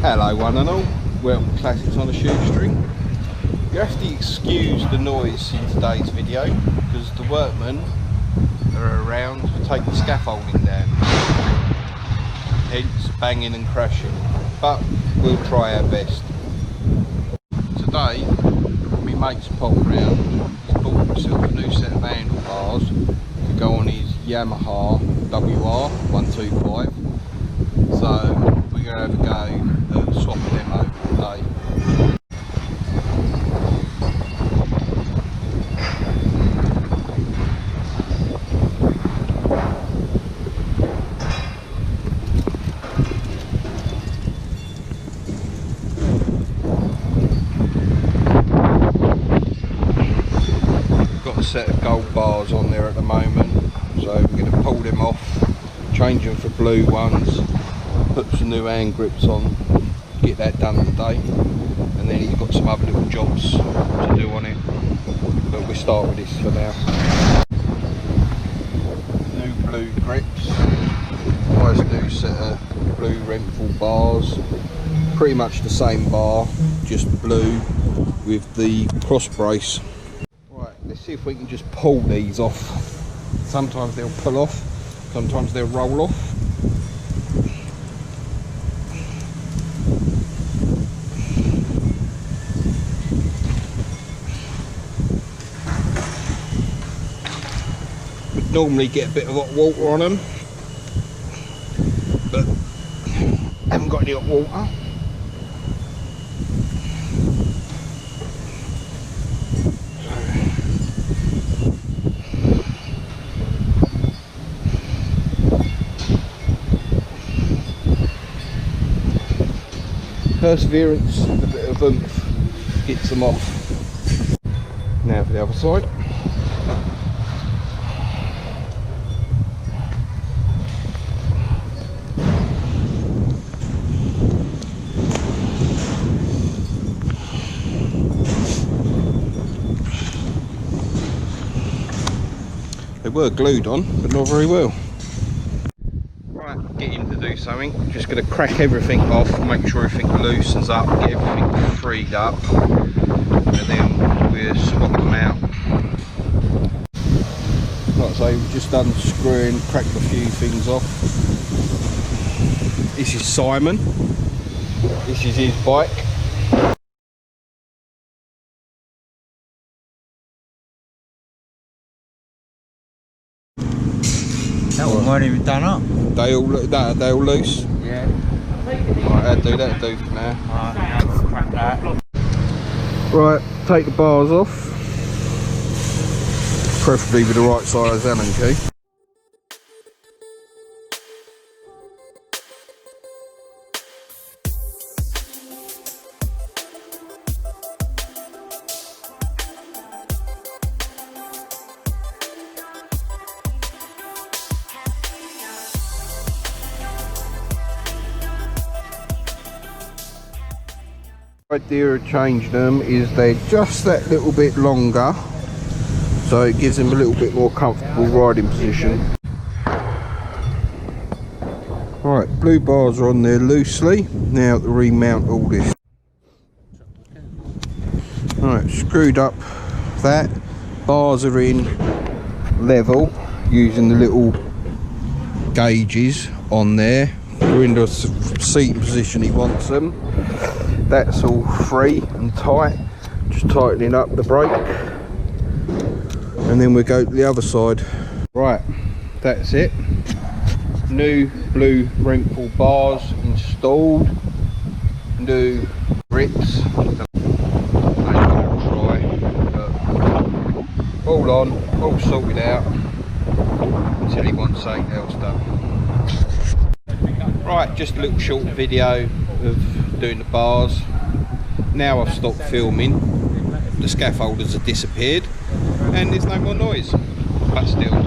Hello one and all, welcome to Classics on a Shoestring. You have to excuse the noise in today's video because the workmen are around to take the scaffolding down, hence banging and crashing, but we'll try our best. Today my mate's popped round, he's bought himself a new set of handlebars to go on his Yamaha WR125, so we're going to have a go at swapping them over today. Got a set of gold bars on there at the moment, so we're going to pull them off, change them for blue ones, put some new hand grips on, get that done today, and then he's got some other little jobs to do on it, but we'll start with this for now. New blue grips, nice new set of blue Renthal bars, pretty much the same bar, just blue with the cross brace. Right, let's see if we can just pull these off. Sometimes they'll pull off, sometimes they'll roll off. Would normally get a bit of hot water on them, but haven't got any hot water. Perseverance and a bit of oomph gets them off. Now for the other side. They were glued on, but not very well. Right, get him to do something. Just going to crack everything off, make sure everything loosens up, get everything freed up, and then we'll swap them out. Like I say, we've just done screwing, cracked a few things off. This is Simon, this is his bike. That one weren't even done up. They all loose? Yeah. Right, that'll do for now. Right, now I'll crack that. Right, take the bars off. Preferably with the right size Allen key. The idea of changing them is they're just that little bit longer, so it gives them a little bit more comfortable riding position. Right, blue bars are on there loosely. Now to remount all this. Right, screwed up that. Bars are in level using the little gauges on there. They're in the seating position he wants them. That's all free and tight, just tightening up the brake, and then we go to the other side. Right, that's it. New blue Renthal bars installed, new grips. They got dry, but all on, all sorted out until he wants something else done. Right, just a little short video of doing the bars. Now I've stopped filming, the scaffolders have disappeared and there's no more noise, but still